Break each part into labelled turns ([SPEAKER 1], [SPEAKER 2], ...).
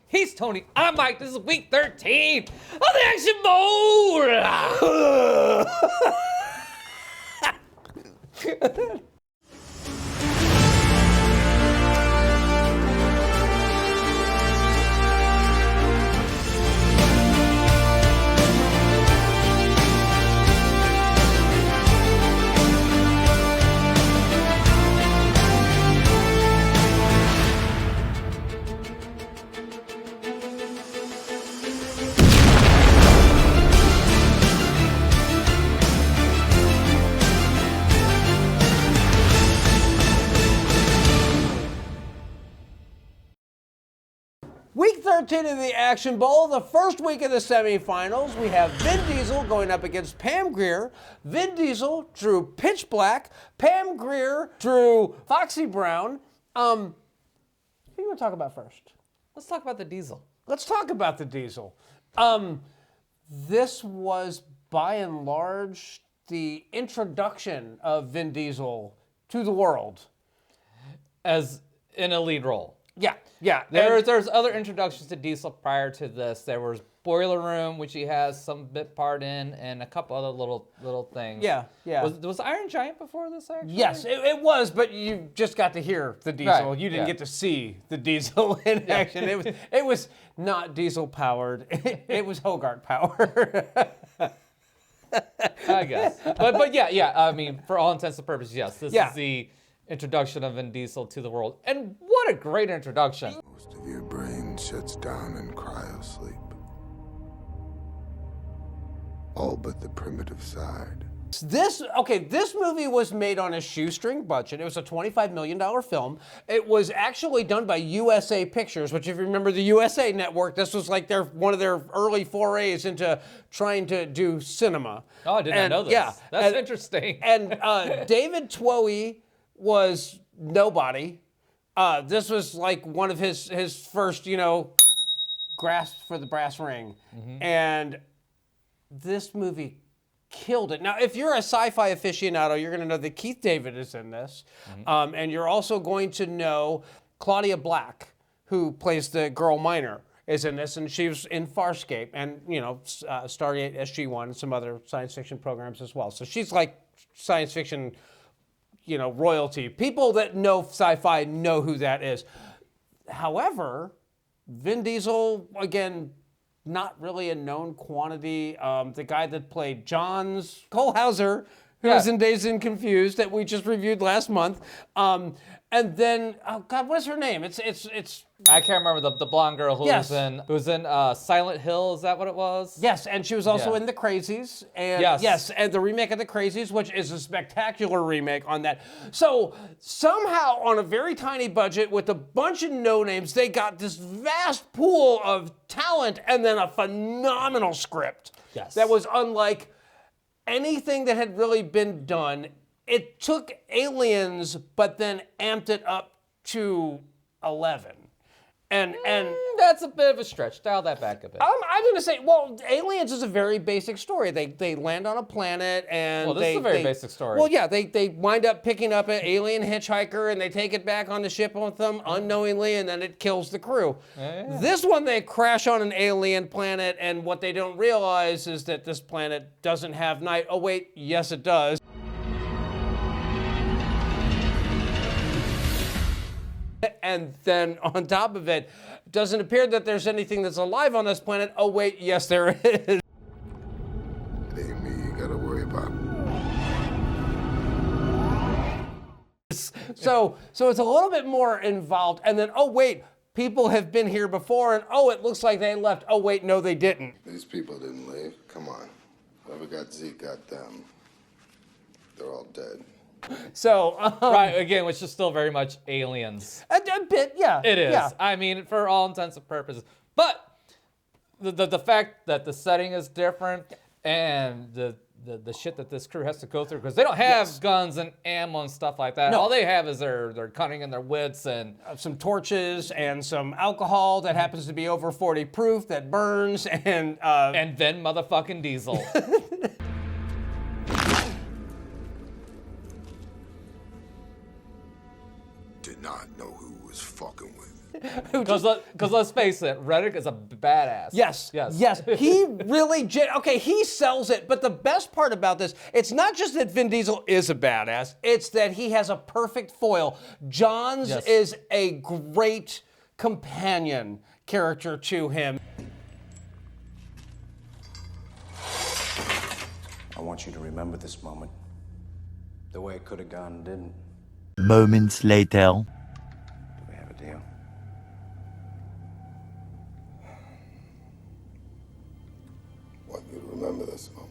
[SPEAKER 1] He's Tony. I'm Mike. This is week 13 of the Action Bowl.
[SPEAKER 2] Week 13 of the Action Bowl, the first week of the semifinals. We have Vin Diesel going up against Pam Grier. Vin Diesel drew Pitch Black. Pam Grier drew Foxy Brown. Who do you want to talk about first?
[SPEAKER 1] Let's talk about the Diesel.
[SPEAKER 2] Let's talk about the Diesel. This was, by and large, the introduction of Vin Diesel to the world.
[SPEAKER 1] As in a lead role.
[SPEAKER 2] Yeah.
[SPEAKER 1] There's other introductions to Diesel prior to this. There was Boiler Room, which he has some bit part in, and a couple other little things.
[SPEAKER 2] Yeah.
[SPEAKER 1] Was Iron Giant before this, actually?
[SPEAKER 2] Yes, it was, but you just got to hear the Diesel.
[SPEAKER 1] Right,
[SPEAKER 2] You didn't get to see the Diesel in action. It was not Diesel powered. It was Hogarth powered.
[SPEAKER 1] I guess. But yeah. I mean, for all intents and purposes, yes. This
[SPEAKER 2] Yeah.
[SPEAKER 1] is the introduction of Vin Diesel to the world. And what a great introduction.
[SPEAKER 3] Most of your brain shuts down in cryosleep. All but the primitive side.
[SPEAKER 2] This movie was made on a shoestring budget. It was a $25 million film. It was actually done by USA Pictures, which if you remember the USA Network, this was like one of their early forays into trying to do cinema.
[SPEAKER 1] Oh, I did not know this.
[SPEAKER 2] Yeah.
[SPEAKER 1] That's interesting.
[SPEAKER 2] And David Twohy was nobody. This was like one of his first, grasp for the brass ring.
[SPEAKER 1] Mm-hmm.
[SPEAKER 2] And this movie killed it. Now, if you're a sci-fi aficionado, you're going to know that Keith David is in this.
[SPEAKER 1] Mm-hmm.
[SPEAKER 2] And you're also going to know Claudia Black, who plays the girl miner, is in this. And she was in Farscape and, Stargate SG-1 and some other science fiction programs as well. So she's like science fiction royalty. People that know sci-fi know who that is. However, Vin Diesel, again, not really a known quantity. The guy that played Johns, Cole Hauser, who was in Dazed and Confused, that we just reviewed last month. And then, oh God, what's her name? It's
[SPEAKER 1] I can't remember the blonde girl who
[SPEAKER 2] Yes.
[SPEAKER 1] was in Silent Hill. Is that what it was?
[SPEAKER 2] Yes, and she was also
[SPEAKER 1] Yeah.
[SPEAKER 2] in The Crazies. And
[SPEAKER 1] Yes.
[SPEAKER 2] and the remake of The Crazies, which is a spectacular remake on that. So somehow on a very tiny budget with a bunch of no-names, they got this vast pool of talent and then a phenomenal script.
[SPEAKER 1] Yes.
[SPEAKER 2] That was unlike anything that had really been done. It took Aliens, but then amped it up to 11. And
[SPEAKER 1] That's a bit of a stretch. Dial that back a bit.
[SPEAKER 2] I'm going to say, well, Aliens is a very basic story. They land on a planet and
[SPEAKER 1] Well, this is a very basic story.
[SPEAKER 2] Well, yeah, they wind up picking up an alien hitchhiker and they take it back on the ship with them unknowingly, and then it kills the crew.
[SPEAKER 1] Yeah.
[SPEAKER 2] This one, they crash on an alien planet, and what they don't realize is that this planet doesn't have night. Oh wait, yes it does. And then on top of it, doesn't appear that there's anything that's alive on this planet. Oh wait, yes there is.
[SPEAKER 3] It ain't me you gotta worry about.
[SPEAKER 2] So it's a little bit more involved. And then, oh wait, people have been here before, and oh, it looks like they left. Oh wait, no they didn't.
[SPEAKER 3] These people didn't leave. Come on. Whoever got Zeke got them. They're all dead.
[SPEAKER 2] So
[SPEAKER 1] Right, again, which is still very much Aliens.
[SPEAKER 2] a bit, yeah.
[SPEAKER 1] It is.
[SPEAKER 2] Yeah.
[SPEAKER 1] I mean, for all intents and purposes. But the fact that the setting is different and the shit that this crew has to go through, because they don't have guns and ammo and stuff like that.
[SPEAKER 2] No.
[SPEAKER 1] All they have is their cunning and their wits and
[SPEAKER 2] Some torches and some alcohol that happens to be over 40 proof that burns and
[SPEAKER 1] Vin motherfucking Diesel.
[SPEAKER 3] Did not know who was fucking with.
[SPEAKER 1] Because let's face it, Riddick is a badass.
[SPEAKER 2] Yes. He really, he sells it. But the best part about this, it's not just that Vin Diesel is a badass, it's that he has a perfect foil. Johns is a great companion character to him.
[SPEAKER 4] I want you to remember this moment. The way it could have gone didn't.
[SPEAKER 5] Moments later.
[SPEAKER 4] Do we have a deal?
[SPEAKER 3] I want you to remember this moment.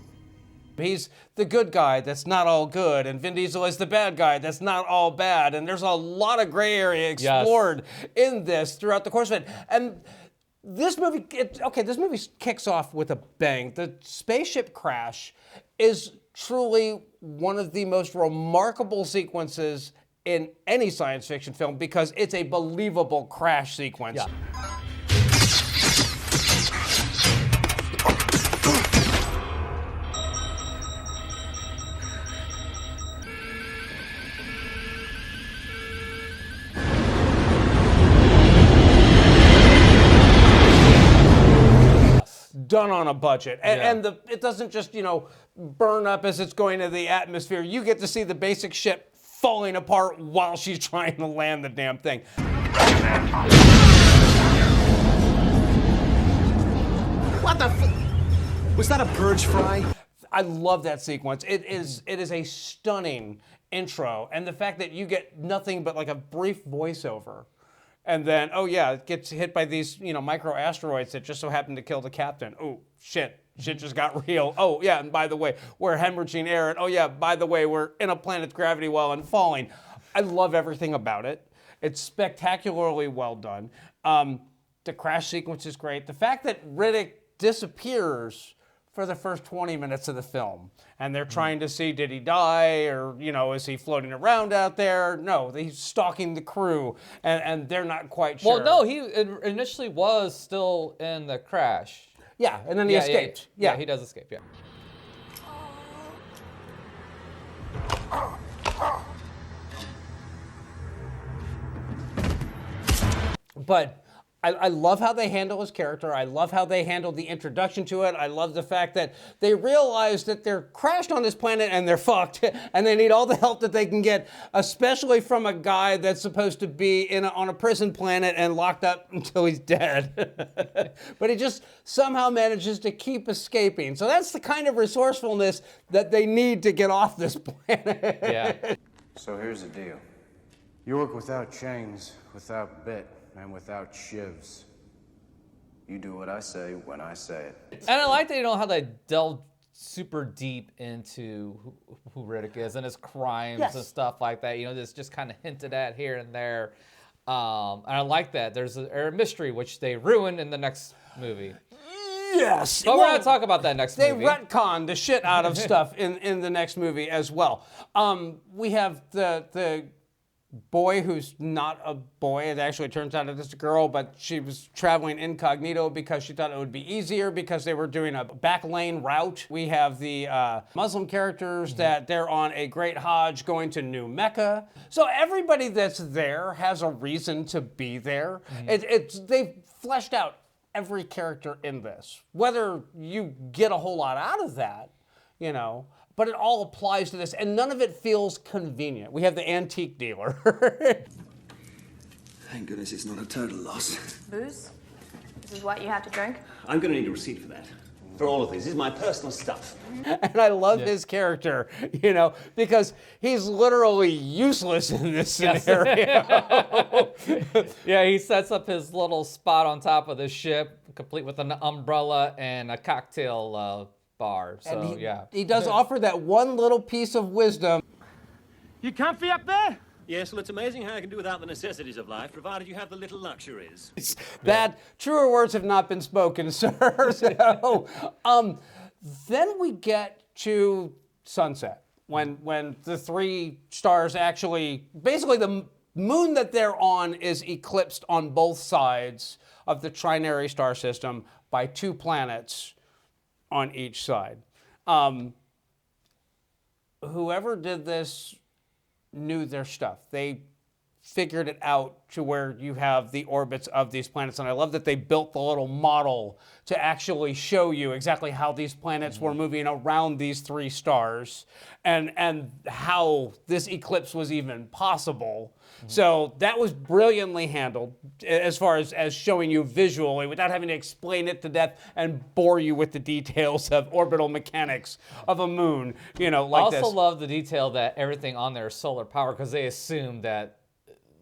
[SPEAKER 2] He's the good guy that's not all good, and Vin Diesel is the bad guy that's not all bad, and there's a lot of gray area explored in this throughout the course of it. And this movie, this movie kicks off with a bang. The spaceship crash is truly one of the most remarkable sequences in any science fiction film because it's a believable crash sequence.
[SPEAKER 1] Yeah.
[SPEAKER 2] Done on a budget. And it doesn't just, burn up as it's going to the atmosphere. You get to see the basic ship falling apart while she's trying to land the damn thing.
[SPEAKER 4] What the was that a purge fry?
[SPEAKER 2] I love that sequence. It is a stunning intro. And the fact that you get nothing but like a brief voiceover. And then, it gets hit by these, micro asteroids that just so happen to kill the captain. Oh, shit just got real. Oh, yeah, and by the way, we're hemorrhaging air. And by the way, we're in a planet's gravity well and falling. I love everything about it. It's spectacularly well done. The crash sequence is great. The fact that Riddick disappears for the first 20 minutes of the film. And they're trying to see, did he die? Or, is he floating around out there? No, he's stalking the crew. And they're not quite sure.
[SPEAKER 1] Well, no, he initially was still in the crash.
[SPEAKER 2] Yeah, and then he escaped.
[SPEAKER 1] Yeah, he does escape, yeah.
[SPEAKER 2] But I love how they handle his character. I love how they handled the introduction to it. I love the fact that they realize that they're crashed on this planet and they're fucked, and they need all the help that they can get, especially from a guy that's supposed to be on a prison planet and locked up until he's dead. But he just somehow manages to keep escaping. So that's the kind of resourcefulness that they need to get off this planet.
[SPEAKER 1] Yeah.
[SPEAKER 4] So here's the deal. You work without chains, without bit, and without shivs. You do what I say when I say it.
[SPEAKER 1] And I like that how they delve super deep into who Riddick is and his crimes and stuff like that. This just kind of hinted at here and there. And I like that. There's a mystery which they ruin in the next movie.
[SPEAKER 2] Yes.
[SPEAKER 1] But we're going to talk about that next movie.
[SPEAKER 2] They retcon the shit out of stuff in the next movie as well. We have the boy who's not a boy. It actually turns out it's a girl, but she was traveling incognito because she thought it would be easier because they were doing a back lane route. We have the Muslim characters that they're on a great Hajj going to New Mecca. So everybody that's there has a reason to be there. They've fleshed out every character in this. Whether you get a whole lot out of that, but it all applies to this, and none of it feels convenient. We have the antique dealer.
[SPEAKER 6] Thank goodness it's not a total loss.
[SPEAKER 7] Booze? This is what you have to drink?
[SPEAKER 6] I'm going to need a receipt for that. For all of this. This is my personal stuff.
[SPEAKER 2] And I love his character, because he's literally useless in this scenario.
[SPEAKER 1] Yeah, he sets up his little spot on top of the ship, complete with an umbrella and a cocktail bar. So,
[SPEAKER 2] He does offer that one little piece of wisdom.
[SPEAKER 8] You comfy up there?
[SPEAKER 6] Yes, well, it's amazing how I can do without the necessities of life, provided you have the little luxuries.
[SPEAKER 2] That truer words have not been spoken, sir. So, then we get to sunset when the three stars actually, basically the moon that they're on is eclipsed on both sides of the trinary star system by two planets on each side. Whoever did this knew their stuff. They figured it out to where you have the orbits of these planets. And I love that they built the little model to actually show you exactly how these planets were moving around these 3 stars and how this eclipse was even possible. So that was brilliantly handled as far as showing you visually without having to explain it to death and bore you with the details of orbital mechanics of a moon, like
[SPEAKER 1] I also
[SPEAKER 2] this.
[SPEAKER 1] love the detail that everything on there is solar power because they assume that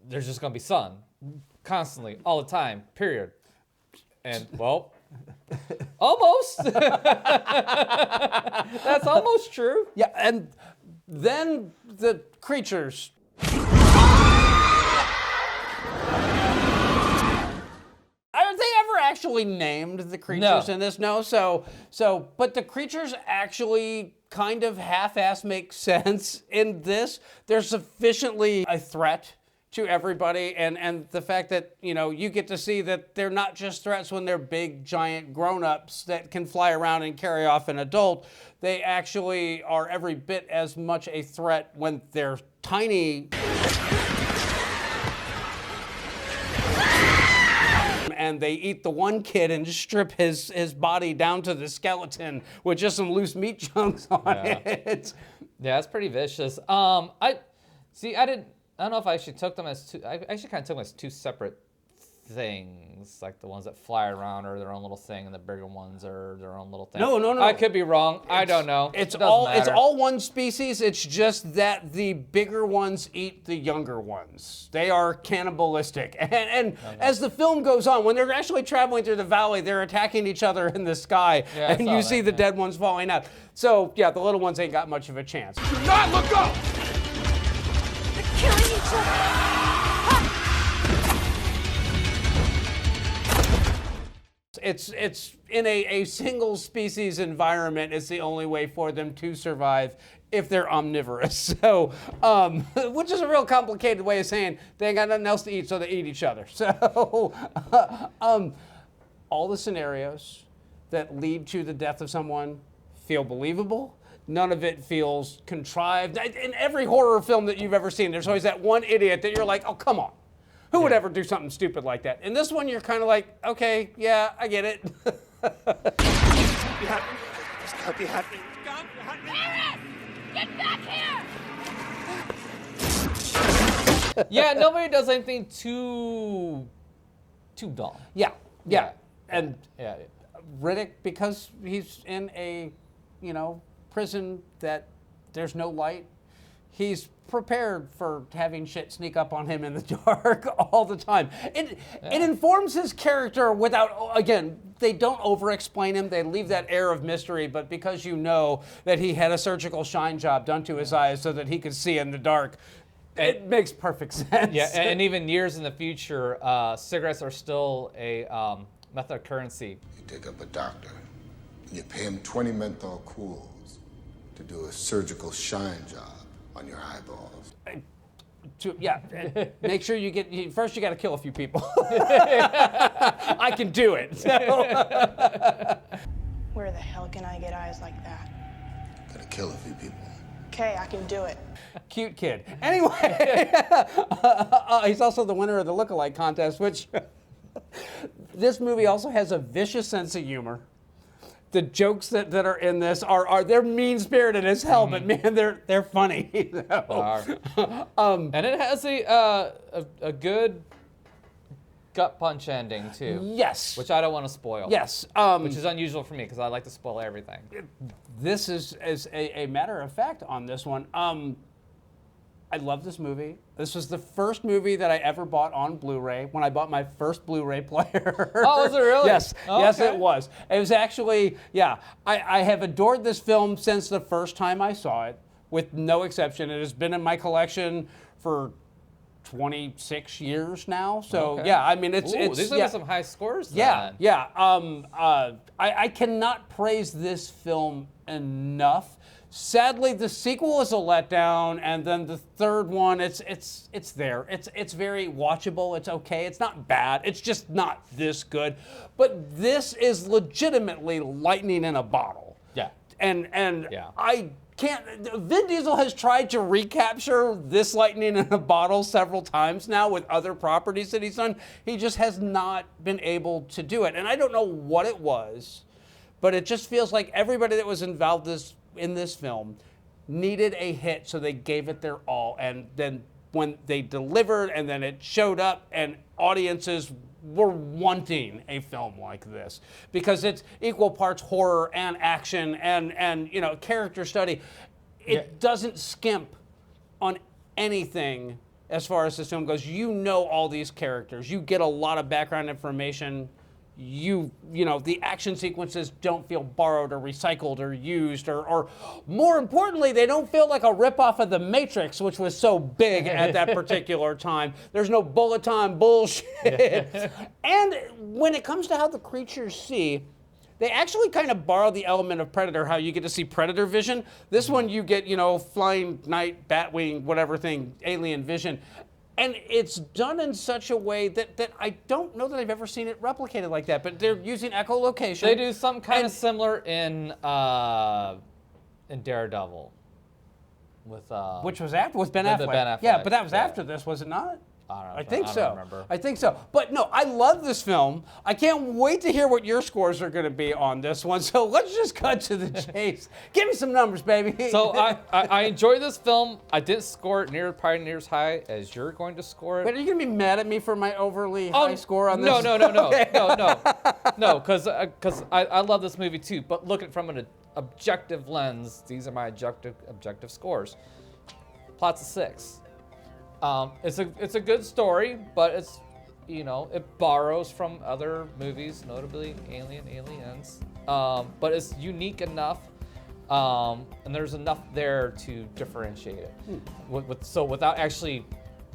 [SPEAKER 1] there's just going to be sun constantly, all the time, period. And, well, almost. That's almost true.
[SPEAKER 2] Yeah, and then the creatures. Are they ever actually named the creatures in this? No. But the creatures actually kind of half-ass make sense in this. They're sufficiently a threat to everybody, and the fact that you get to see that they're not just threats when they're big giant grown-ups that can fly around and carry off an adult. They actually are every bit as much a threat when they're tiny and they eat the one kid and just strip his body down to the skeleton with just some loose meat chunks on it.
[SPEAKER 1] Yeah, it's pretty vicious. I don't know if I actually took them as two. I actually kind of took them as 2 separate things, like the ones that fly around are their own little thing, and the bigger ones are their own little thing.
[SPEAKER 2] No.
[SPEAKER 1] I could be wrong. I don't know.
[SPEAKER 2] It's
[SPEAKER 1] It doesn't matter.
[SPEAKER 2] all one species. It's just that the bigger ones eat the younger ones. They are cannibalistic. And as the film goes on, when they're actually traveling through the valley, they're attacking each other in the sky,
[SPEAKER 1] Yeah, I
[SPEAKER 2] and
[SPEAKER 1] saw
[SPEAKER 2] you
[SPEAKER 1] that,
[SPEAKER 2] see the dead ones falling out. So yeah, the little ones ain't got much of a chance.
[SPEAKER 8] Do not look up!
[SPEAKER 7] Killing each other.
[SPEAKER 2] It's in a single species environment. It's the only way for them to survive if they're omnivorous. So, which is a real complicated way of saying they ain't got nothing else to eat, so they eat each other. So, all the scenarios that lead to the death of someone feel believable. None of it feels contrived. In every horror film that you've ever seen, there's always that one idiot that you're like, oh, come on. Who would ever do something stupid like that? In this one, you're kind of like, okay, yeah, I get it.
[SPEAKER 8] This can't be happening.
[SPEAKER 7] Get back here!
[SPEAKER 1] Yeah, nobody does anything too dumb.
[SPEAKER 2] Yeah. And
[SPEAKER 1] Yeah.
[SPEAKER 2] Riddick, because he's in a, prison that there's no light, he's prepared for having shit sneak up on him in the dark all the time. It informs his character without, again, they don't over-explain him. They leave that air of mystery, but because you know that he had a surgical shine job done to his eyes so that he could see in the dark, it makes perfect sense.
[SPEAKER 1] Yeah, and even years in the future, cigarettes are still a method of currency.
[SPEAKER 3] You take up a doctor, and you pay him 20 menthol cools to do a surgical shine job on your eyeballs.
[SPEAKER 2] Make sure you get, first you got to kill a few people. I can do it.
[SPEAKER 9] Where the hell can I get eyes like that?
[SPEAKER 3] Gotta kill a few people.
[SPEAKER 9] Okay, I can do it.
[SPEAKER 2] Cute kid. Anyway, he's also the winner of the lookalike contest, which this movie also has a vicious sense of humor. The jokes that are in this they're mean-spirited as hell, but man, they're funny.
[SPEAKER 1] And it has a good gut punch ending too.
[SPEAKER 2] Yes.
[SPEAKER 1] Which I don't want to spoil.
[SPEAKER 2] Yes.
[SPEAKER 1] Which is unusual for me because I like to spoil everything.
[SPEAKER 2] This is a matter of fact on this one. I love this movie. This was the first movie that I ever bought on Blu-ray when I bought my first Blu-ray player.
[SPEAKER 1] Oh, was it really?
[SPEAKER 2] Yes.
[SPEAKER 1] Oh,
[SPEAKER 2] yes,
[SPEAKER 1] okay.
[SPEAKER 2] it was. It was actually, I have adored this film since the first time I saw it, with no exception. It has been in my collection for 26 years now. So,
[SPEAKER 1] Okay.
[SPEAKER 2] yeah, I mean, it's
[SPEAKER 1] these are some high scores
[SPEAKER 2] Yeah,
[SPEAKER 1] then.
[SPEAKER 2] yeah. I cannot praise this film enough. Sadly, the sequel is a letdown, and then the third one, it's there. It's very watchable. It's okay. It's not bad. It's just not this good. But this is legitimately lightning in a bottle.
[SPEAKER 1] Yeah.
[SPEAKER 2] And
[SPEAKER 1] Yeah.
[SPEAKER 2] I Vin Diesel has tried to recapture this lightning in a bottle several times now with other properties that he's done. He just has not been able to do it. And I don't know what it was, but it just feels like everybody that was involved in this film needed a hit, so they gave it their all. And then when they delivered and then it showed up and audiences were wanting a film like this because it's equal parts horror and action and character study. It doesn't skimp on anything as far as this film goes. You know all these characters. You get a lot of background information. The action sequences don't feel borrowed or recycled or used or more importantly, they don't feel like a ripoff of The Matrix, which was so big at that particular time. There's no bullet time bullshit. And when it comes to how the creatures see, they actually kind of borrow the element of Predator, how you get to see Predator vision. This one you get, flying night, batwing, whatever thing, alien vision. And it's done in such a way that I don't know that I've ever seen it replicated like that. But they're using echolocation.
[SPEAKER 1] They do something kind of similar in Daredevil,
[SPEAKER 2] which was after with Ben Affleck.
[SPEAKER 1] Ben Affleck.
[SPEAKER 2] Yeah, but that was after this, was it not?
[SPEAKER 1] I don't know.
[SPEAKER 2] I think so.
[SPEAKER 1] I don't remember.
[SPEAKER 2] I think so. But no, I love this film. I can't wait to hear what your scores are going to be on this one. So let's just cut to the chase. Give me some numbers, baby.
[SPEAKER 1] So I enjoy this film. I didn't score it probably near as high as you're going to score it.
[SPEAKER 2] But are you going to be mad at me for my overly high score on this?
[SPEAKER 1] No, no, because I love this movie too. But looking from an objective lens, these are my objective scores. Plot's a 6. It's a good story, but it's it borrows from other movies, notably Aliens. But it's unique enough, and there's enough there to differentiate it. So without actually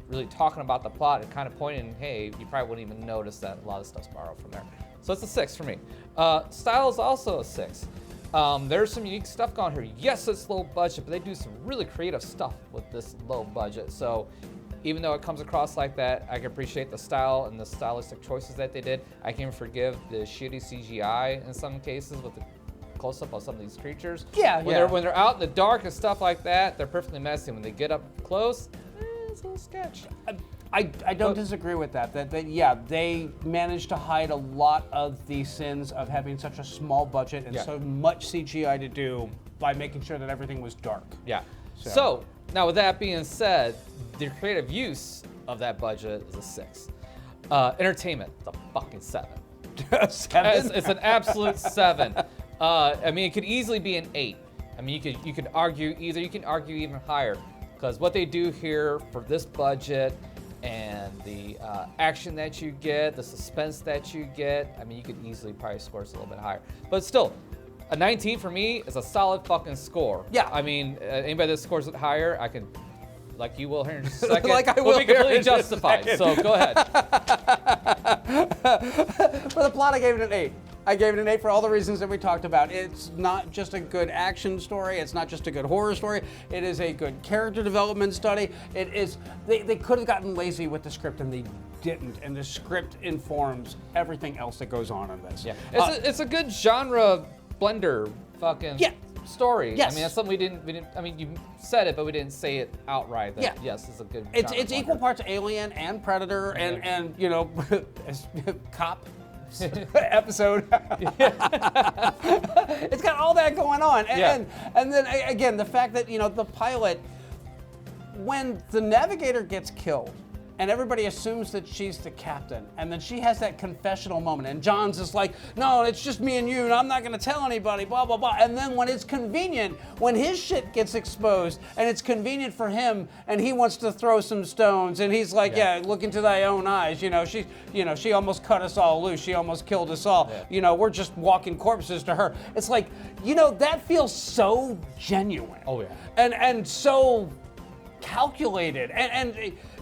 [SPEAKER 1] really talking about the plot and kind of pointing, hey, you probably wouldn't even notice that a lot of stuff's borrowed from there. So it's a 6 for me. Style is also a 6. There's some unique stuff going here. Yes, it's low budget, but they do some really creative stuff with this low budget. So even though it comes across like that, I can appreciate the style and the stylistic choices that they did. I can forgive the shitty CGI in some cases with the close-up of some of these creatures. When they're out in the dark and stuff like that, they're perfectly messy. When they get up close, it's a little sketch.
[SPEAKER 2] I don't disagree with that. They managed to hide a lot of the sins of having such a small budget and so much CGI to do by making sure that everything was dark.
[SPEAKER 1] Yeah. So now with that being said, the creative use of that budget is a 6. Entertainment, it's a fucking 7.
[SPEAKER 2] 7?
[SPEAKER 1] It's an absolute 7. I mean, it could easily be an 8. I mean, you could argue either. You can argue even higher because what they do here for this budget and the action that you get, the suspense that you get, I mean, you could easily probably score this a little bit higher. But still, a 19 for me is a solid fucking score.
[SPEAKER 2] Yeah.
[SPEAKER 1] I mean, anybody that scores it higher, I can, like you will here in just a second,
[SPEAKER 2] like I will
[SPEAKER 1] be
[SPEAKER 2] here
[SPEAKER 1] completely
[SPEAKER 2] in just a
[SPEAKER 1] justified.
[SPEAKER 2] second.
[SPEAKER 1] So go ahead.
[SPEAKER 2] For the plot, I gave it an 8. I gave it an 8 for all the reasons that we talked about. It's not just a good action story. It's not just a good horror story. It is a good character development study. It is. They could have gotten lazy with the script, and they didn't. And the script informs everything else that goes on in this.
[SPEAKER 1] Yeah, it's a good genre blender fucking story.
[SPEAKER 2] Yes.
[SPEAKER 1] I mean, that's something we didn't. I mean, you said it, but we didn't say it outright. That, yes, it's a good.
[SPEAKER 2] It's
[SPEAKER 1] genre
[SPEAKER 2] equal
[SPEAKER 1] blender.
[SPEAKER 2] parts Alien and Predator and Cop. Episode. It's got all that going on, and then again the fact that the pilot, when the navigator gets killed, and everybody assumes that she's the captain, and then she has that confessional moment, and John's just like, no, it's just me and you, and I'm not going to tell anybody, blah, blah, blah. And then when it's convenient, when his shit gets exposed, and it's convenient for him, and he wants to throw some stones, and he's like, look into thy own eyes, she almost cut us all loose, she almost killed us all, we're just walking corpses to her. It's like, that feels so genuine.
[SPEAKER 1] Oh, yeah.
[SPEAKER 2] And so calculated, and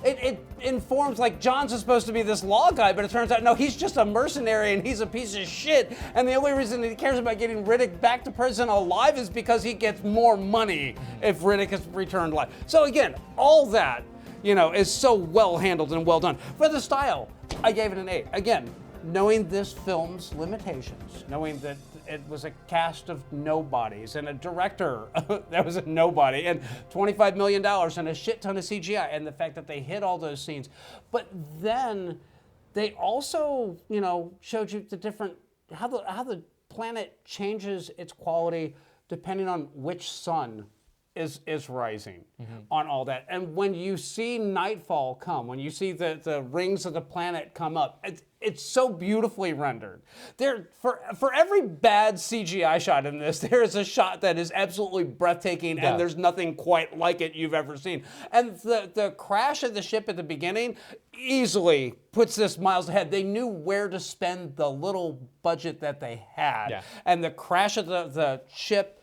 [SPEAKER 2] it informs, like, John's supposed to be this law guy, but it turns out, no, he's just a mercenary and he's a piece of shit, and the only reason he cares about getting Riddick back to prison alive is because he gets more money if Riddick is returned alive. So again, all that, is so well handled and well done. For the style, I gave it an 8. Again, knowing this film's limitations, knowing that it was a cast of nobodies and a director that was a nobody and $25 million and a shit ton of CGI, and the fact that they hit all those scenes. But then they also, you know, showed you the different, how the planet changes its quality depending on which sun is rising on all that. And when you see nightfall come, when you see the rings of the planet come up, it's so beautifully rendered. There, for every bad CGI shot in this, there is a shot that is absolutely breathtaking, and there's nothing quite like it you've ever seen. And the crash of the ship at the beginning easily puts this miles ahead. They knew where to spend the little budget that they had. Yeah. And the crash of the ship,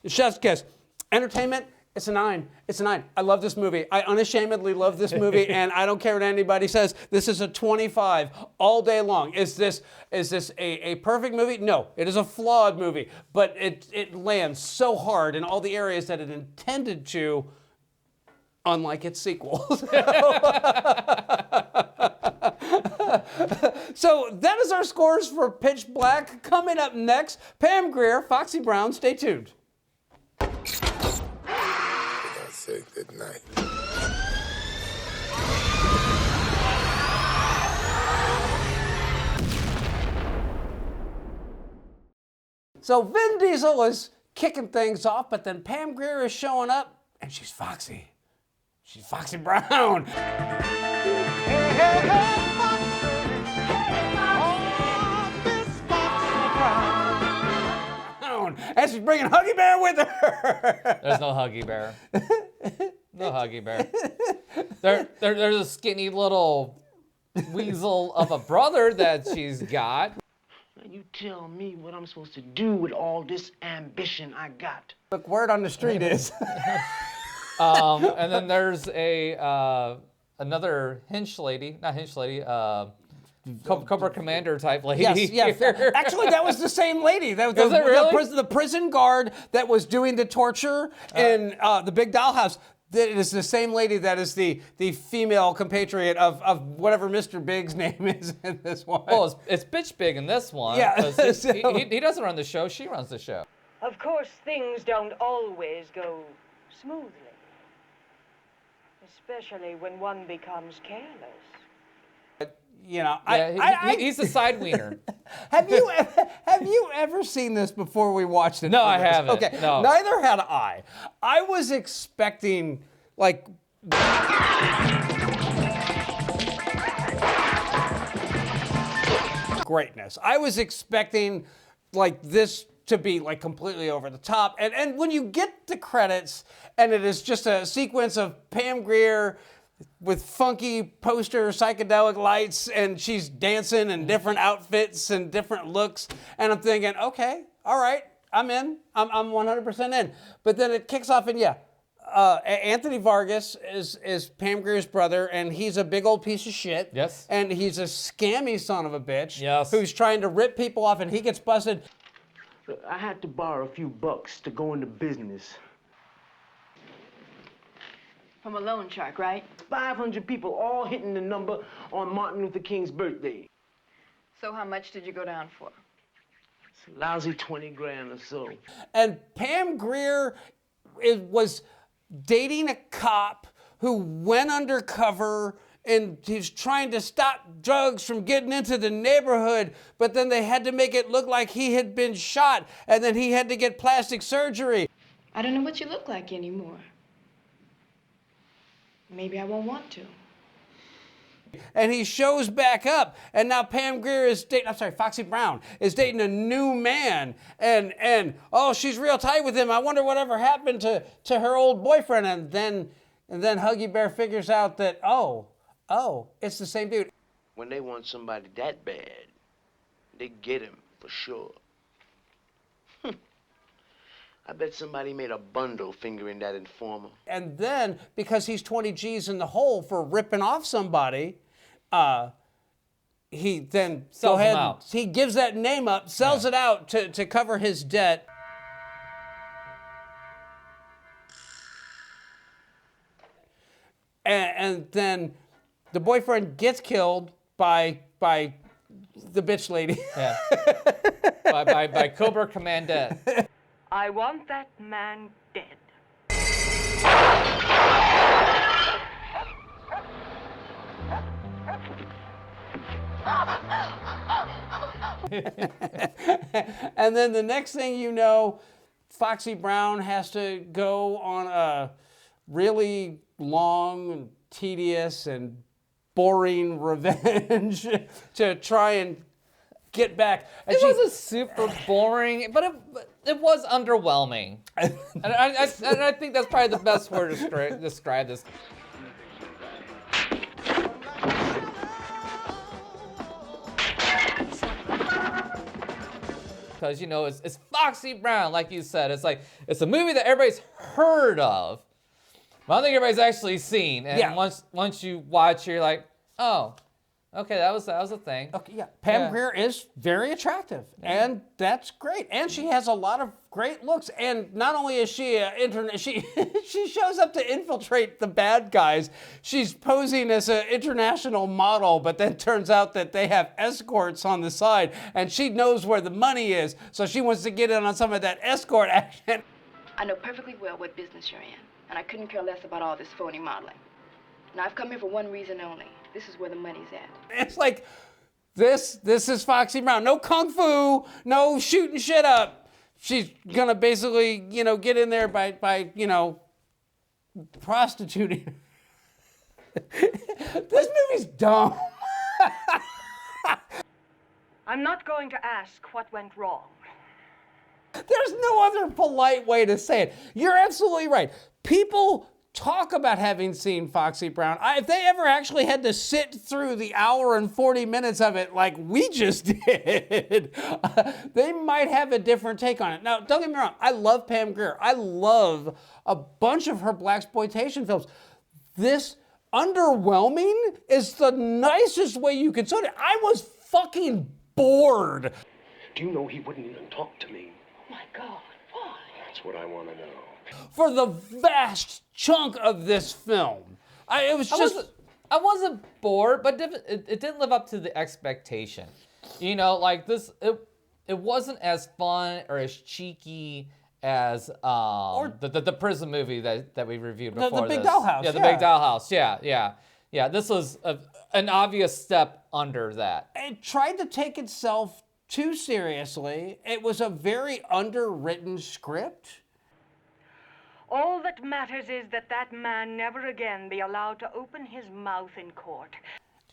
[SPEAKER 2] chef's kiss. Entertainment, it's a 9. It's a 9. I love this movie. I unashamedly love this movie, and I don't care what anybody says. This is a 25 all day long. Is this a perfect movie? No, it is a flawed movie, but it lands so hard in all the areas that it intended to, unlike its sequel. So that is our scores for Pitch Black. Coming up next, Pam Grier, Foxy Brown. Stay tuned.
[SPEAKER 3] I'll say good night.
[SPEAKER 2] So Vin Diesel is kicking things off, but then Pam Grier is showing up, and she's Foxy. She's Foxy Brown. And she's bringing Huggy Bear with her.
[SPEAKER 1] There's no Huggy Bear. No Huggy Bear. There's a skinny little weasel of a brother that she's got.
[SPEAKER 10] Now you tell me what I'm supposed to do with all this ambition I got.
[SPEAKER 2] Look, word on the street is.
[SPEAKER 1] And then there's another Hinch lady, not Hinch lady, Cobra Commander type lady.
[SPEAKER 2] Yes. Actually, that was the same lady. That was
[SPEAKER 1] Is it really?
[SPEAKER 2] the prison guard that was doing the torture in the Big Dollhouse. That is the same lady that is the female compatriot of whatever Mr. Big's name is in this one.
[SPEAKER 1] Well, it's Bitch Big in this one.
[SPEAKER 2] Yeah.
[SPEAKER 1] He doesn't run the show. She runs the show.
[SPEAKER 11] Of course, things don't always go smoothly. Especially when one becomes careless.
[SPEAKER 2] You know,
[SPEAKER 1] he's a side wiener.
[SPEAKER 2] Have you ever seen this before we watched it?
[SPEAKER 1] No, I haven't.
[SPEAKER 2] Okay,
[SPEAKER 1] no.
[SPEAKER 2] Neither had I. I was expecting like greatness. I was expecting like this to be like completely over the top. And when you get the credits and it is just a sequence of Pam Grier with funky poster psychedelic lights, and she's dancing in different outfits and different looks, and I'm thinking, okay, all right, I'm in. I'm 100% in. But then it kicks off, and Anthony Vargas is Pam Grier's brother, and he's a big old piece of shit.
[SPEAKER 1] Yes.
[SPEAKER 2] And he's a scammy son of a bitch.
[SPEAKER 1] Yes.
[SPEAKER 2] Who's trying to rip people off, and he gets busted.
[SPEAKER 10] I had to borrow a few bucks to go into business.
[SPEAKER 11] From a loan shark, right?
[SPEAKER 10] 500 people all hitting the number on Martin Luther King's birthday.
[SPEAKER 11] So how much did you go down for?
[SPEAKER 10] It's a lousy 20 grand or so.
[SPEAKER 2] And Pam Grier was dating a cop who went undercover, and he's trying to stop drugs from getting into the neighborhood, but then they had to make it look like he had been shot, and then he had to get plastic surgery.
[SPEAKER 11] I don't know what you look like anymore. Maybe I won't want to.
[SPEAKER 2] And he shows back up, and now Pam Grier is dating, Foxy Brown is dating a new man, and oh, she's real tight with him. I wonder whatever happened to her old boyfriend. And then Huggy Bear figures out that, oh, it's the same dude.
[SPEAKER 10] When they want somebody that bad, they get him for sure. I bet somebody made a bundle fingering that informer.
[SPEAKER 2] And then, because he's 20 G's in the hole for ripping off somebody, he then
[SPEAKER 1] sells him out.
[SPEAKER 2] He gives that name up, sells it out to cover his debt. And then the boyfriend gets killed by the bitch lady.
[SPEAKER 1] Yeah. by Cobra Commandant.
[SPEAKER 11] I want that man dead.
[SPEAKER 2] And then the next thing you know, Foxy Brown has to go on a really long and tedious and boring revenge to try and get back. And
[SPEAKER 1] It wasn't super boring, but it was underwhelming. and I think that's probably the best word to describe this. Because, you know, it's Foxy Brown, like you said. It's a movie that everybody's heard of, but I don't think everybody's actually seen. And once you watch, you're like, oh, okay, that was a thing.
[SPEAKER 2] Okay, yeah. Pam Grier is very attractive, and that's great. And she has a lot of great looks. And not only is she she shows up to infiltrate the bad guys. She's posing as an international model, but then turns out that they have escorts on the side, and she knows where the money is, so she wants to get in on some of that escort action.
[SPEAKER 12] I know perfectly well what business you're in, and I couldn't care less about all this phony modeling. Now, I've come here for one reason only. This is where the money's at.
[SPEAKER 2] It's like, this is Foxy Brown. No kung fu, no shooting shit up. She's gonna basically, you know, get in there by you know, prostituting. This movie's dumb.
[SPEAKER 11] I'm not going to ask what went wrong.
[SPEAKER 2] There's no other polite way to say it. You're absolutely right. People talk about having seen Foxy Brown. If they ever actually had to sit through the hour and 40 minutes of it like we just did, they might have a different take on it. Now, don't get me wrong. I love Pam Grier. I love a bunch of her blaxploitation films. This underwhelming is the nicest way you could say it. I was fucking bored.
[SPEAKER 8] Do you know he wouldn't even talk to me?
[SPEAKER 11] Oh my God, why?
[SPEAKER 8] That's what I want to know.
[SPEAKER 2] For the vast chunk of this film, I
[SPEAKER 1] wasn't bored, but it didn't live up to the expectation. You know, like this, it wasn't as fun or as cheeky as the prison movie that we reviewed before.
[SPEAKER 2] The Big Dollhouse.
[SPEAKER 1] Yeah, the Big Dollhouse. Yeah. This was an obvious step under that.
[SPEAKER 2] It tried to take itself too seriously. It was a very underwritten script.
[SPEAKER 11] All that matters is that that man never again be allowed to open his mouth in court.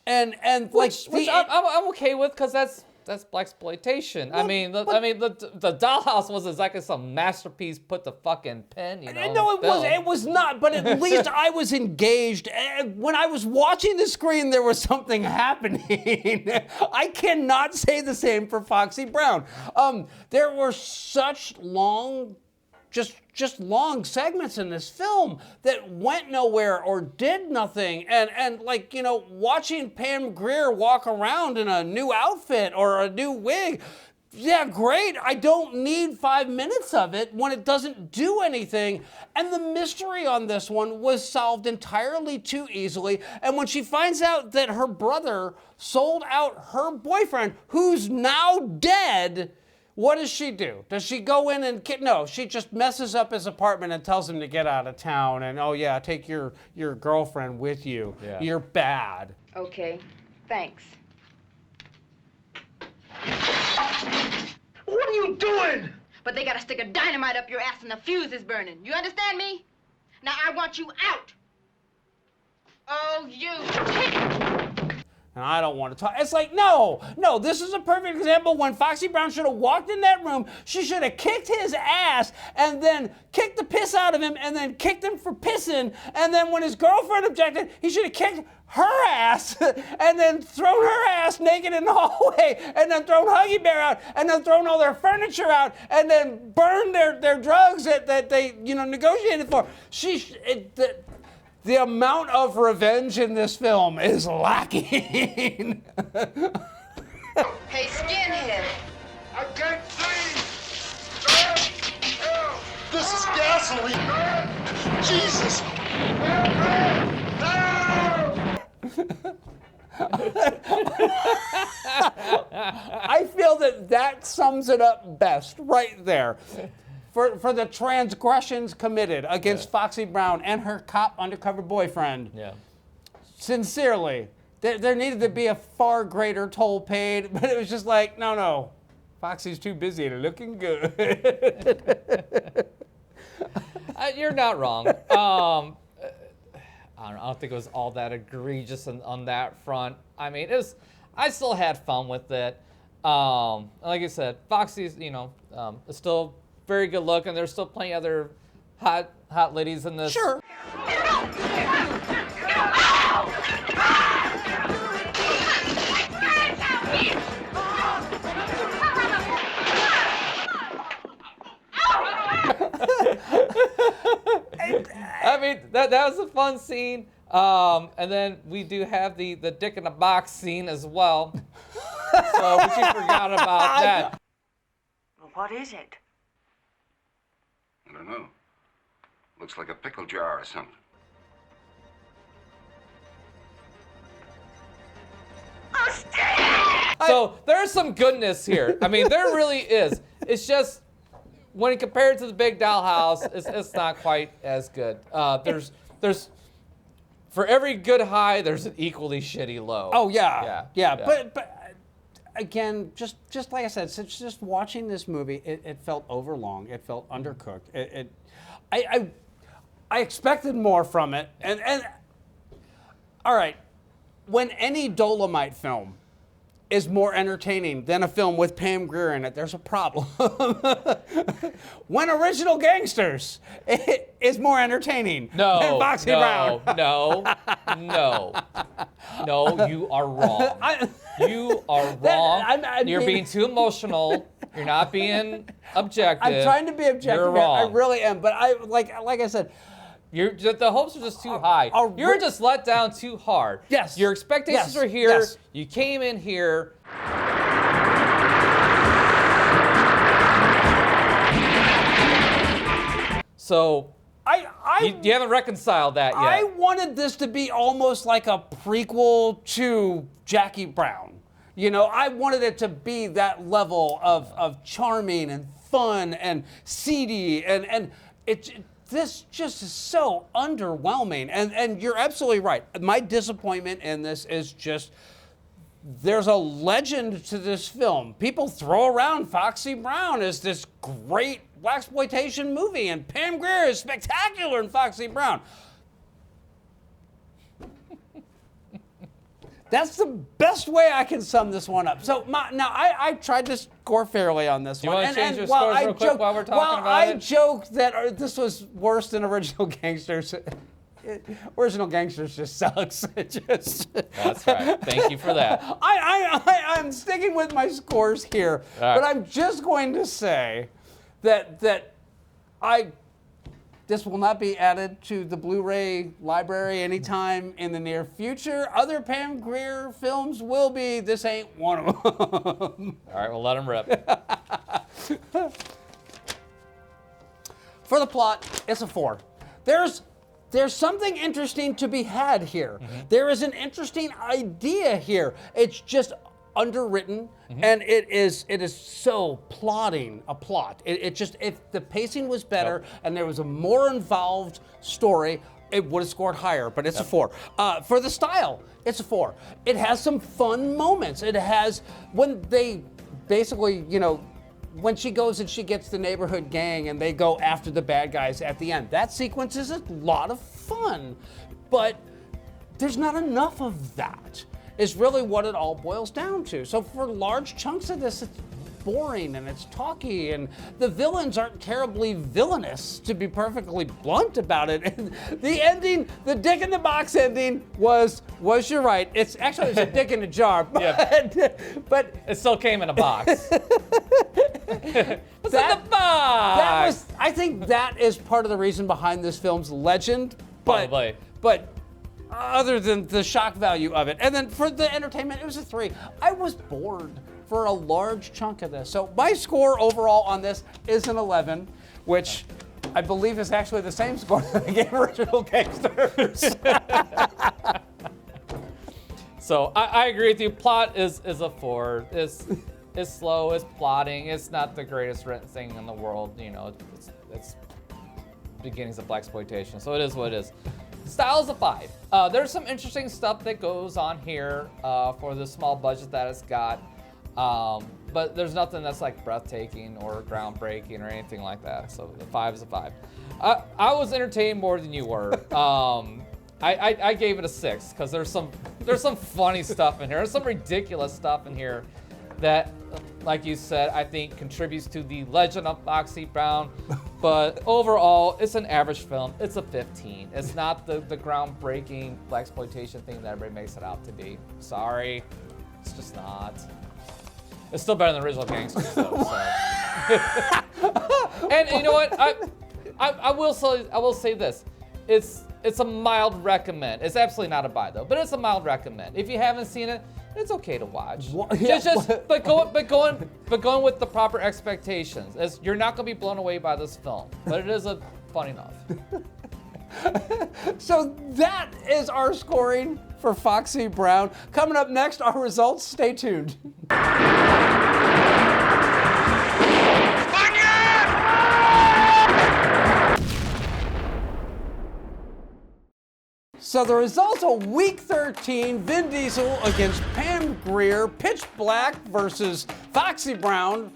[SPEAKER 2] And
[SPEAKER 1] which I'm okay with, because that's blaxploitation. Well, the Dollhouse was exactly some masterpiece. Put the fucking pen, you know.
[SPEAKER 2] No, it was not. But at least I was engaged. When I was watching the screen, there was something happening. I cannot say the same for Foxy Brown. There were such long. Just long segments in this film that went nowhere or did nothing. And like, you know, watching Pam Grier walk around in a new outfit or a new wig, yeah, great. I don't need 5 minutes of it when it doesn't do anything. And the mystery on this one was solved entirely too easily. And when she finds out that her brother sold out her boyfriend, who's now dead, what does she do? Does she go in and no, she just messes up his apartment and tells him to get out of town and, oh yeah, take your girlfriend with you. Yeah. You're bad.
[SPEAKER 12] Okay, thanks.
[SPEAKER 8] What are you doing?
[SPEAKER 12] But they gotta stick a dynamite up your ass and the fuse is burning. You understand me? Now I want you out. Oh, you.
[SPEAKER 2] And I don't want to talk. It's like, no, this is a perfect example when Foxy Brown should have walked in that room. She should have kicked his ass and then kicked the piss out of him and then kicked him for pissing. And then when his girlfriend objected, he should have kicked her ass and then thrown her ass naked in the hallway and then thrown Huggy Bear out and then thrown all their furniture out and then burned their drugs that they, you know, negotiated for. The amount of revenge in this film is lacking.
[SPEAKER 12] Hey, skinhead.
[SPEAKER 8] I can't see. This is gasoline. Jesus.
[SPEAKER 2] I feel that sums it up best right there. For the transgressions committed against Foxy Brown and her cop undercover boyfriend.
[SPEAKER 1] Yeah.
[SPEAKER 2] Sincerely, there needed to be a far greater toll paid, but it was just like, no. Foxy's too busy looking good.
[SPEAKER 1] You're not wrong. I don't think it was all that egregious on that front. I mean, I still had fun with it. Like I said, Foxy's, is still very good looking. There's still plenty other hot ladies in this.
[SPEAKER 2] Sure.
[SPEAKER 1] I mean, that was a fun scene. And then we do have the dick in a box scene as well. So but you forgot about that.
[SPEAKER 11] What is it?
[SPEAKER 8] I don't know. Looks like a pickle jar or something.
[SPEAKER 1] So there's some goodness here. I mean, there really is. It's just when compared to the Big Dollhouse, it's not quite as good. There's for every good high, there's an equally shitty low.
[SPEAKER 2] Oh yeah. But again, just like I said, since just watching this movie, it felt overlong. It felt undercooked. I expected more from it, and all right, when any Dolomite film is more entertaining than a film with Pam Grier in it, there's a problem. When Original Gangsters is more entertaining than Foxy Brown.
[SPEAKER 1] No, you are wrong. You are wrong. You're being too emotional. You're not being objective.
[SPEAKER 2] I'm trying to be objective.
[SPEAKER 1] You're wrong.
[SPEAKER 2] I really am, but like I said,
[SPEAKER 1] the hopes are just too high. You're just let down too hard.
[SPEAKER 2] Yes.
[SPEAKER 1] Your expectations are here.
[SPEAKER 2] Yes.
[SPEAKER 1] You came in here. So you haven't reconciled that yet.
[SPEAKER 2] I wanted this to be almost like a prequel to Jackie Brown. I wanted it to be that level of charming and fun and seedy and this just is so underwhelming. And you're absolutely right. My disappointment in this is just there's a legend to this film. People throw around Foxy Brown as this great blaxploitation movie, and Pam Grier is spectacular in Foxy Brown. That's the best way I can sum this one up. So now I tried to score fairly on this one.
[SPEAKER 1] You want to change your scores real quick while we're talking about it?
[SPEAKER 2] I joked that this was worse than Original Gangsters. Original Gangsters just sucks.
[SPEAKER 1] That's right. Thank you for that.
[SPEAKER 2] I'm sticking with my scores here, but I'm just going to say that this will not be added to the Blu-ray library anytime in the near future. Other Pam Grier films will be. This ain't one of them.
[SPEAKER 1] All right, we'll let him rip.
[SPEAKER 2] For the plot, it's a 4. There's something interesting to be had here. There is an interesting idea here. It's just underwritten, and it is so plotting a plot. It just, if the pacing was better and there was a more involved story, it would have scored higher, but it's a 4. For the style, it's a 4. It has some fun moments. It has, when they basically, when she goes and she gets the neighborhood gang and they go after the bad guys at the end, that sequence is a lot of fun, but there's not enough of that. Is really what it all boils down to. So for large chunks of this, it's boring and it's talky, and the villains aren't terribly villainous, to be perfectly blunt about it. And the ending, the dick in the box ending was you're right. It's actually a dick in a jar, but
[SPEAKER 1] it still came in a box. What's in the box?
[SPEAKER 2] I think that is part of the reason behind this film's legend.
[SPEAKER 1] Probably.
[SPEAKER 2] But other than the shock value of it. And then for the entertainment, it was a 3. I was bored for a large chunk of this. So my score overall on this is an 11, which I believe is actually the same score that I gave Original Gangsters.
[SPEAKER 1] So I agree with you. Plot is a 4. It's slow. It's plotting. It's not the greatest written thing in the world. You know, it's beginnings of blaxploitation. So it is what it is. Style's a 5. There's some interesting stuff that goes on here for the small budget that it's got. But there's nothing that's like breathtaking or groundbreaking or anything like that. So the 5 is a 5. I was entertained more than you were. I gave it a 6 because there's some funny stuff in here. There's some ridiculous stuff in here that, like you said, I think contributes to the legend of Foxy Brown. But overall, it's an average film. It's a 15. It's not the groundbreaking blaxploitation thing that everybody makes it out to be. Sorry, it's just not. It's still better than the original Gangsters, though. So. And you know what? I will say this. It's a mild recommend. It's absolutely not a buy though, but it's a mild recommend. If you haven't seen it, it's okay to watch. But going with the proper expectations. You're not gonna be blown away by this film, but it is fun enough.
[SPEAKER 2] So that is our scoring for Foxy Brown. Coming up next, our results. Stay tuned. So the results of Week 13, Vin Diesel against Pam Grier, Pitch Black versus Foxy Brown.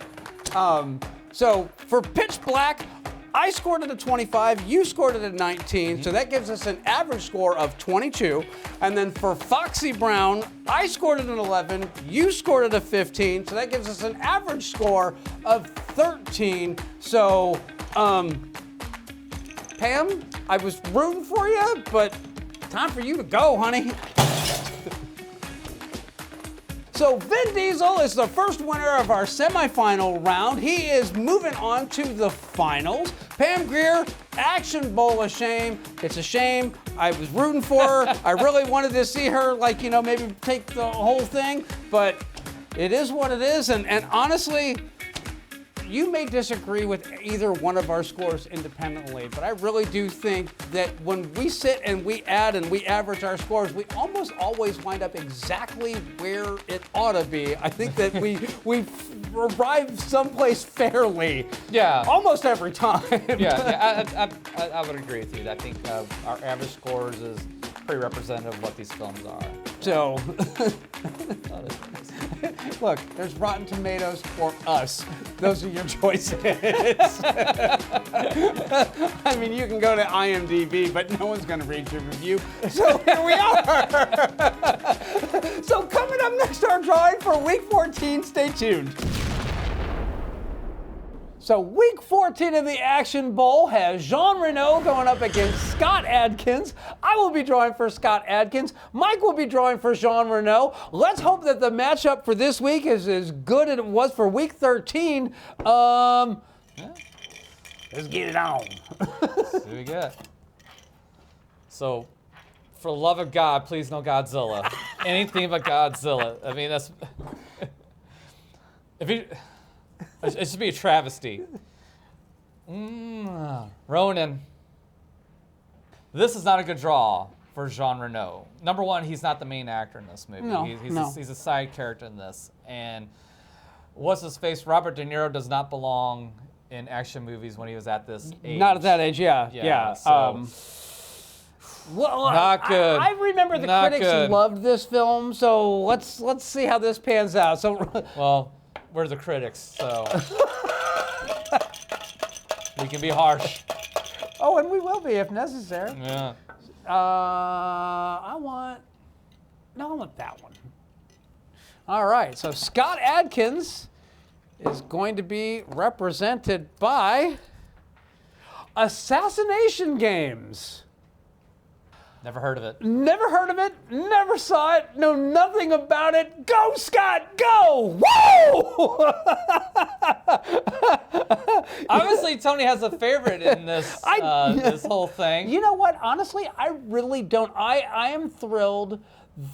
[SPEAKER 2] So for Pitch Black, I scored it a 25, you scored it a 19, so that gives us an average score of 22. And then for Foxy Brown, I scored it an 11, you scored it a 15, so that gives us an average score of 13. So, Pam, I was rooting for you, but time for you to go, honey. So Vin Diesel is the first winner of our semifinal round. He is moving on to the finals. Pam Grier, Action Bowl of shame. It's a shame. I was rooting for her. I really wanted to see her, like, you know, maybe take the whole thing, but it is what it is. And honestly, you may disagree with either one of our scores independently, but I really do think that when we sit and we add and we average our scores, we almost always wind up exactly where it ought to be. I think that we arrive someplace fairly.
[SPEAKER 1] Yeah.
[SPEAKER 2] Almost every time.
[SPEAKER 1] Yeah, I would agree with you. I think our average scores is pretty representative of what these films are.
[SPEAKER 2] So, look, there's Rotten Tomatoes for us. Those are your choices. I mean, you can go to IMDb, but no one's going to read your review. So here we are. So coming up next, our drawing for Week 14. Stay tuned. So Week 14 of the Action Bowl has Jean Reno going up against Scott Adkins. I will be drawing for Scott Adkins. Mike will be drawing for Jean Reno. Let's hope that the matchup for this week is as good as it was for Week 13. Let's get it on.
[SPEAKER 1] See what we get. So, for the love of God, please no Godzilla. Anything but Godzilla. I mean, that's... It should be a travesty. Ronan. This is not a good draw for Jean Reno. Number one, he's not the main actor in this movie.
[SPEAKER 2] No,
[SPEAKER 1] he's a side character in this. And what's his face? Robert De Niro does not belong in action movies when he was at this age.
[SPEAKER 2] Not at that age, yeah.
[SPEAKER 1] So,
[SPEAKER 2] well,
[SPEAKER 1] not good.
[SPEAKER 2] I remember the critics loved this film, so let's see how this pans out. So,
[SPEAKER 1] well, we're the critics, so we can be harsh.
[SPEAKER 2] Oh, and we will be if necessary.
[SPEAKER 1] Yeah.
[SPEAKER 2] I want that one. All right, so Scott Adkins is going to be represented by Assassination Games.
[SPEAKER 1] Never heard of it.
[SPEAKER 2] Never heard of it, never saw it, know nothing about it. Go, Scott, go! Woo!
[SPEAKER 1] Obviously, Tony has a favorite in this this whole thing.
[SPEAKER 2] You know what? Honestly, I really don't. I am thrilled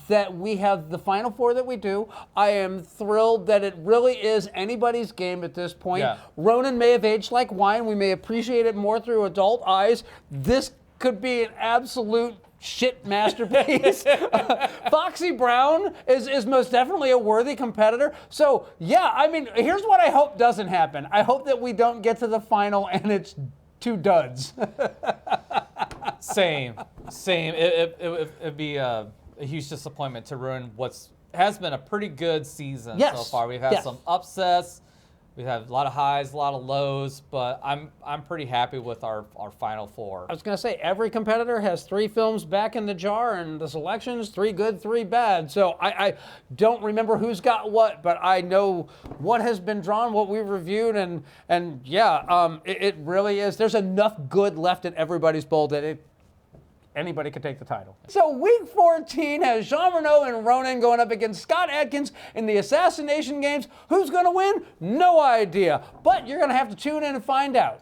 [SPEAKER 2] that we have the Final Four that we do. I am thrilled that it really is anybody's game at this point.
[SPEAKER 1] Yeah.
[SPEAKER 2] Ronan may have aged like wine. We may appreciate it more through adult eyes. This could be an absolute shit masterpiece. Foxy Brown is most definitely a worthy competitor. So, yeah, I mean, here's what I hope doesn't happen. I hope that we don't get to the final and it's 2 duds.
[SPEAKER 1] Same. It'd be a huge disappointment to ruin has been a pretty good season so far. We've had some upsets. We've had a lot of highs, a lot of lows, but I'm pretty happy with our final 4.
[SPEAKER 2] I was going to say, every competitor has 3 films back in the jar, and the selections, 3 good, 3 bad. So I don't remember who's got what, but I know what has been drawn, what we've reviewed, and it really is. There's enough good left in everybody's bowl that anybody could take the title. So week 14 has Jean Reno and Ronan going up against Scott Adkins in the Assassination Games. Who's going to win? No idea. But you're going to have to tune in and find out.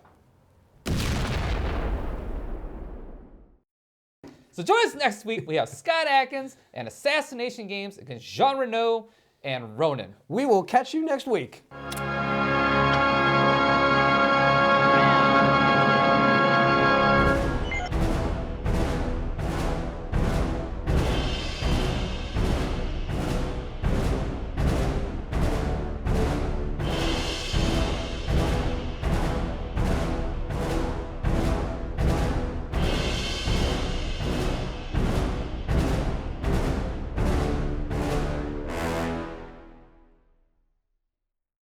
[SPEAKER 1] So join us next week. We have Scott Adkins and Assassination Games against Jean Reno and Ronan.
[SPEAKER 2] We will catch you next week.